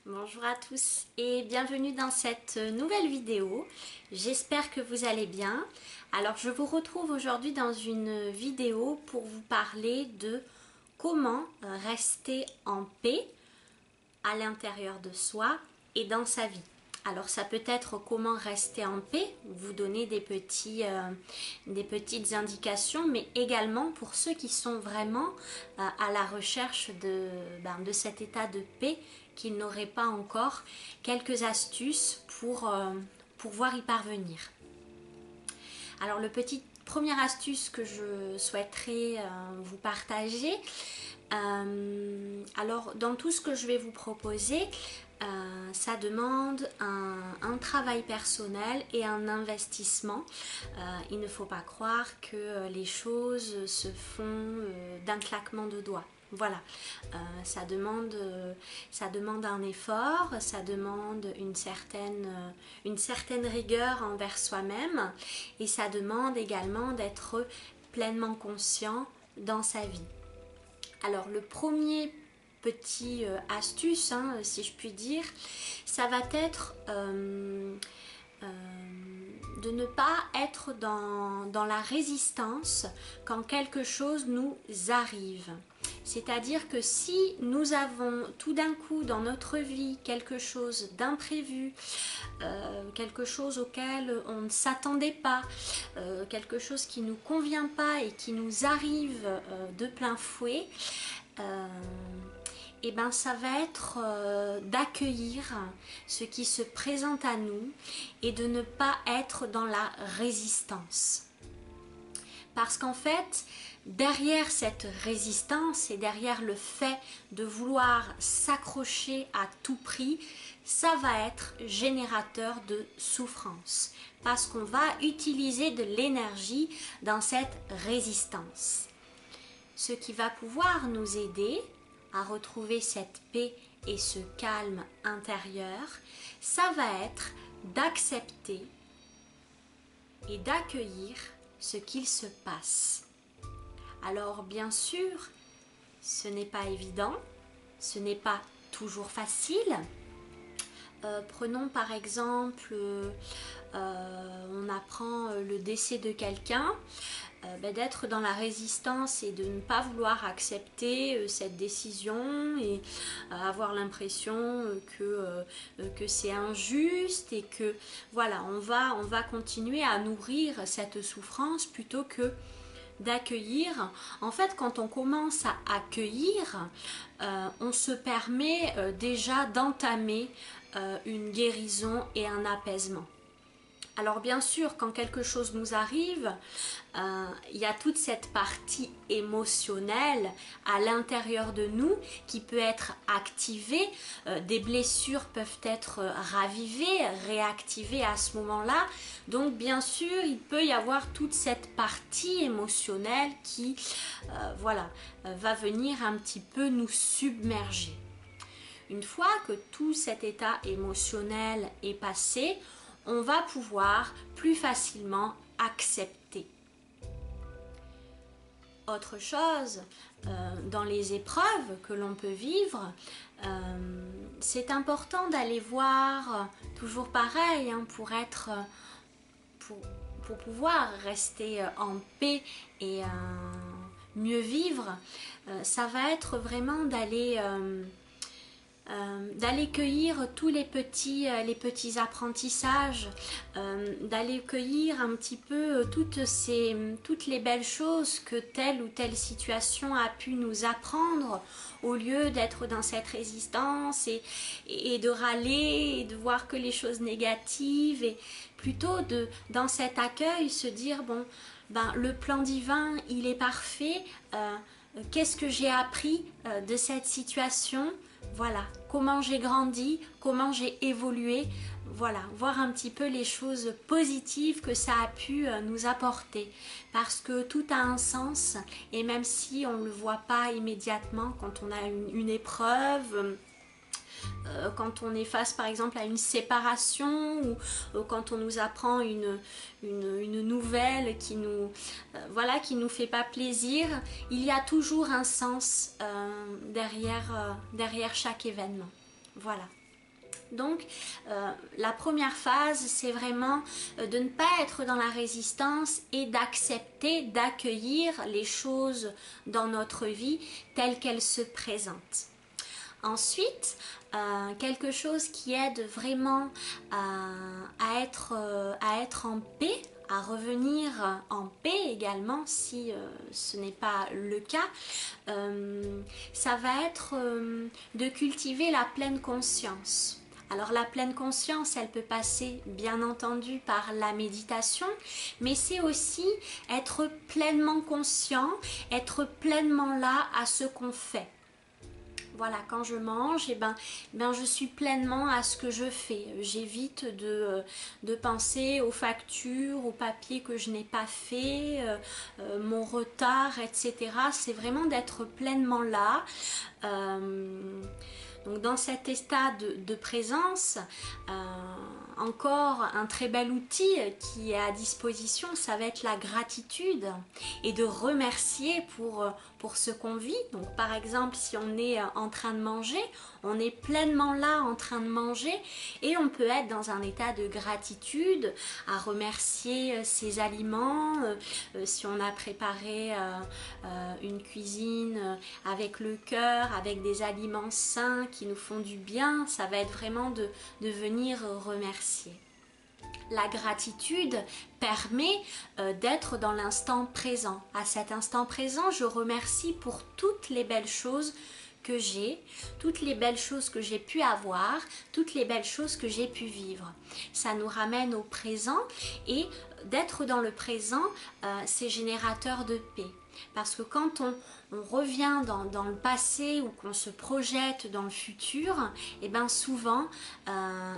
Bonjour à tous et bienvenue dans cette nouvelle vidéo. J'espère que vous allez bien. Alors je vous retrouve aujourd'hui dans une vidéo pour vous parler de comment rester en paix à l'intérieur de soi et dans sa vie. Alors ça peut être comment rester en paix, vous donner des petites indications, mais également pour ceux qui sont vraiment à la recherche de cet état de paix qu'ils n'auraient pas encore, quelques astuces pour pouvoir y parvenir. Alors première astuce que je souhaiterais vous partager, alors dans tout ce que je vais vous proposer, ça demande un travail personnel et un investissement. Il ne faut pas croire que les choses se font d'un claquement de doigts. Voilà, ça demande un effort, ça demande une certaine rigueur envers soi-même et ça demande également d'être pleinement conscient dans sa vie. Alors le premier petit astuce, si je puis dire, ça va être de ne pas être dans la résistance quand quelque chose nous arrive. C'est-à-dire que si nous avons tout d'un coup dans notre vie quelque chose d'imprévu, quelque chose auquel on ne s'attendait pas, quelque chose qui ne nous convient pas et qui nous arrive de plein fouet, et ben ça va être d'accueillir ce qui se présente à nous et de ne pas être dans la résistance. Parce qu'en fait, derrière cette résistance et derrière le fait de vouloir s'accrocher à tout prix, ça va être générateur de souffrance. Parce qu'on va utiliser de l'énergie dans cette résistance. Ce qui va pouvoir nous aider à retrouver cette paix et ce calme intérieur, ça va être d'accepter et d'accueillir ce qu'il se passe. Alors bien sûr, ce n'est pas évident, ce n'est pas toujours facile. Prenons par exemple, on apprend le décès de quelqu'un, d'être dans la résistance et de ne pas vouloir accepter cette décision et avoir l'impression que c'est injuste et que voilà, on va continuer à nourrir cette souffrance plutôt que d'accueillir. En fait, quand on commence à accueillir, on se permet déjà d'entamer une guérison et un apaisement. Alors bien sûr, quand quelque chose nous arrive, il y a toute cette partie émotionnelle à l'intérieur de nous qui peut être activée. Des blessures peuvent être ravivées, réactivées à ce moment-là. Donc bien sûr, il peut y avoir toute cette partie émotionnelle qui va venir un petit peu nous submerger. Une fois que tout cet état émotionnel est passé, on va pouvoir plus facilement accepter. Autre chose, dans les épreuves que l'on peut vivre, c'est important d'aller voir, toujours pareil, pour pouvoir rester en paix et mieux vivre, ça va être vraiment d'aller cueillir tous les petits apprentissages, d'aller cueillir un petit peu toutes les belles choses que telle ou telle situation a pu nous apprendre, au lieu d'être dans cette résistance et de râler et de voir que les choses négatives, et plutôt dans cet accueil se dire bon, le plan divin il est parfait, qu'est-ce que j'ai appris de cette situation? Voilà, comment j'ai grandi, comment j'ai évolué, voilà, voir un petit peu les choses positives que ça a pu nous apporter. Parce que tout a un sens, et même si on ne le voit pas immédiatement quand on a une épreuve, quand on est face par exemple à une séparation ou quand on nous apprend une nouvelle qui nous fait pas plaisir, il y a toujours un sens derrière chaque événement. Voilà. Donc la première phase, c'est vraiment de ne pas être dans la résistance et d'accepter, d'accueillir les choses dans notre vie telles qu'elles se présentent. Ensuite, quelque chose qui aide vraiment à être en paix, à revenir en paix également si ce n'est pas le cas, ça va être de cultiver la pleine conscience. Alors la pleine conscience, elle peut passer bien entendu par la méditation, mais c'est aussi être pleinement conscient, être pleinement là à ce qu'on fait. Voilà, quand je mange, je suis pleinement à ce que je fais. J'évite de penser aux factures, aux papiers que je n'ai pas fait, mon retard, etc. C'est vraiment d'être pleinement là. Donc dans cet état de présence, encore un très bel outil qui est à disposition, ça va être la gratitude et de remercier pour ce qu'on vit. Donc par exemple, si on est en train de manger, on est pleinement là en train de manger et on peut être dans un état de gratitude, à remercier ses aliments, si on a préparé une cuisine avec le cœur, avec des aliments sains qui nous font du bien, ça va être vraiment de venir remercier. La gratitude permet d'être dans l'instant présent. À cet instant présent, je remercie pour toutes les belles choses que j'ai, toutes les belles choses que j'ai pu avoir, toutes les belles choses que j'ai pu vivre. Ça nous ramène au présent et d'être dans le présent, c'est générateur de paix. Parce que quand on revient dans le passé ou qu'on se projette dans le futur, et bien souvent,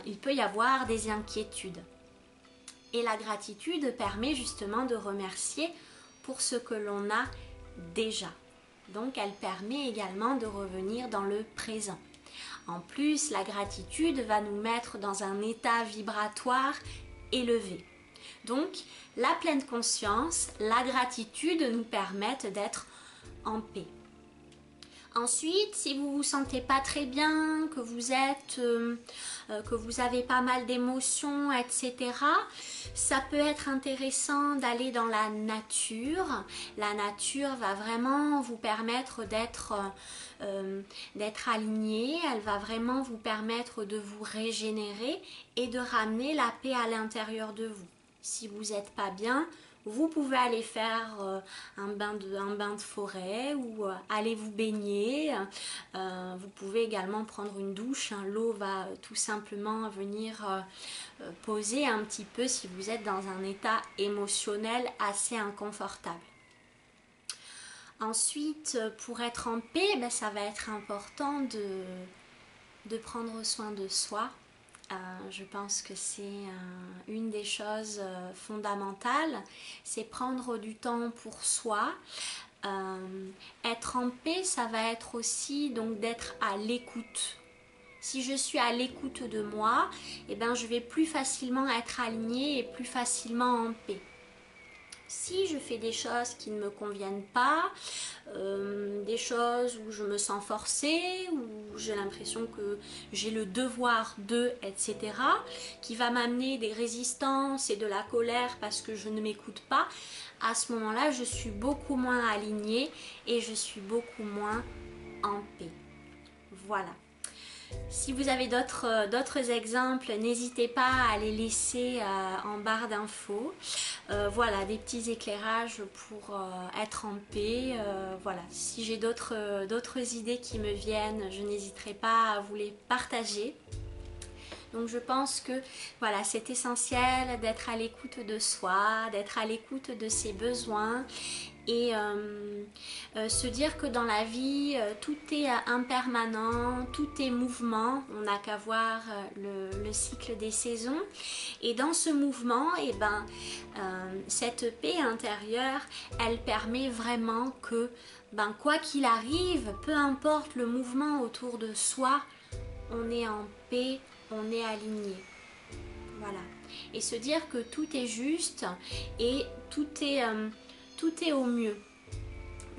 il peut y avoir des inquiétudes. Et la gratitude permet justement de remercier pour ce que l'on a déjà. Donc elle permet également de revenir dans le présent. En plus, la gratitude va nous mettre dans un état vibratoire élevé. Donc la pleine conscience, la gratitude nous permettent d'être en paix. Ensuite, si vous vous sentez pas très bien, que vous avez pas mal d'émotions, etc., ça peut être intéressant d'aller dans la nature. La nature va vraiment vous permettre d'être aligné, elle va vraiment vous permettre de vous régénérer et de ramener la paix à l'intérieur de vous. Si vous n'êtes pas bien, vous pouvez aller faire un bain de forêt ou aller vous baigner. Vous pouvez également prendre une douche. L'eau va tout simplement venir poser un petit peu si vous êtes dans un état émotionnel assez inconfortable. Ensuite, pour être en paix, ça va être important de prendre soin de soi. Je pense que c'est une des choses fondamentales, c'est prendre du temps pour soi. Être en paix, ça va être aussi donc d'être à l'écoute. Si je suis à l'écoute de moi, je vais plus facilement être alignée et plus facilement en paix. Si je fais des choses qui ne me conviennent pas, des choses où je me sens forcée, où j'ai l'impression que j'ai le devoir de, etc., qui va m'amener des résistances et de la colère parce que je ne m'écoute pas, à ce moment-là, je suis beaucoup moins alignée et je suis beaucoup moins en paix. Voilà. Si vous avez d'autres exemples, n'hésitez pas à les laisser en barre d'infos. Voilà, des petits éclairages pour être en paix. Voilà, si j'ai d'autres idées qui me viennent, je n'hésiterai pas à vous les partager. Donc je pense que voilà, c'est essentiel d'être à l'écoute de soi, d'être à l'écoute de ses besoins et se dire que dans la vie, tout est impermanent, tout est mouvement. On n'a qu'à voir le cycle des saisons. Et dans ce mouvement, cette paix intérieure, elle permet vraiment que, quoi qu'il arrive, peu importe le mouvement autour de soi, on est en paix, on est aligné. Voilà. Et se dire que tout est juste et tout est au mieux.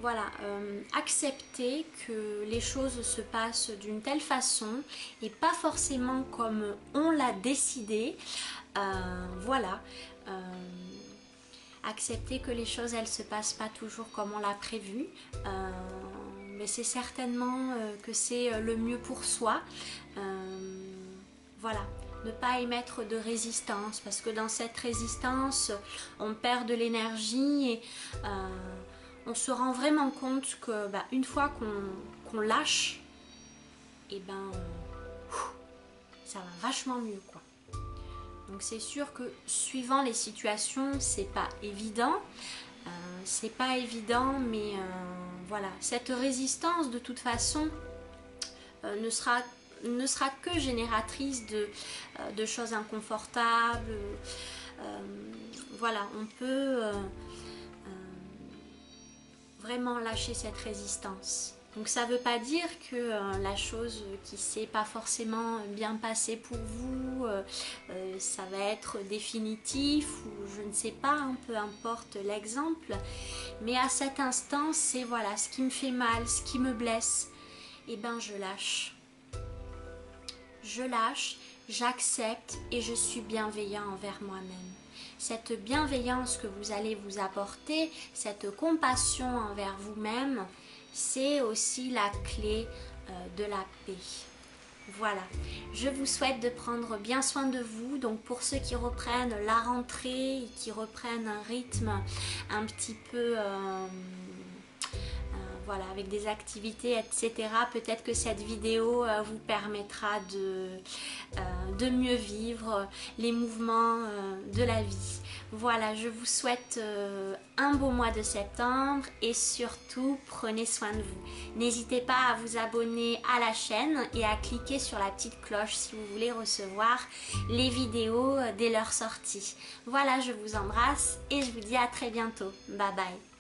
voilà, accepter que les choses se passent d'une telle façon et pas forcément comme on l'a décidé. Voilà. Accepter que les choses elles se passent pas toujours comme on l'a prévu, mais c'est certainement que c'est le mieux pour soi. Voilà, ne pas émettre de résistance, parce que dans cette résistance on perd de l'énergie et on se rend vraiment compte que une fois qu'on lâche, et ça va vachement mieux quoi. Donc c'est sûr que suivant les situations, c'est pas évident. Mais voilà, cette résistance de toute façon ne sera que génératrice de choses inconfortables. Voilà, on peut vraiment lâcher cette résistance. Donc ça ne veut pas dire que la chose qui s'est pas forcément bien passée pour vous, ça va être définitif ou je ne sais pas, hein, peu importe l'exemple. Mais à cet instant, c'est voilà, ce qui me fait mal, ce qui me blesse, et je lâche. Je lâche, j'accepte et je suis bienveillant envers moi-même. Cette bienveillance que vous allez vous apporter, cette compassion envers vous-même, c'est aussi la clé de la paix. Voilà, je vous souhaite de prendre bien soin de vous. Donc pour ceux qui reprennent la rentrée et qui reprennent un rythme un petit peu... voilà, avec des activités, etc. Peut-être que cette vidéo vous permettra de mieux vivre les mouvements de la vie. Voilà, je vous souhaite un beau mois de septembre et surtout, prenez soin de vous. N'hésitez pas à vous abonner à la chaîne et à cliquer sur la petite cloche si vous voulez recevoir les vidéos dès leur sortie. Voilà, je vous embrasse et je vous dis à très bientôt. Bye bye.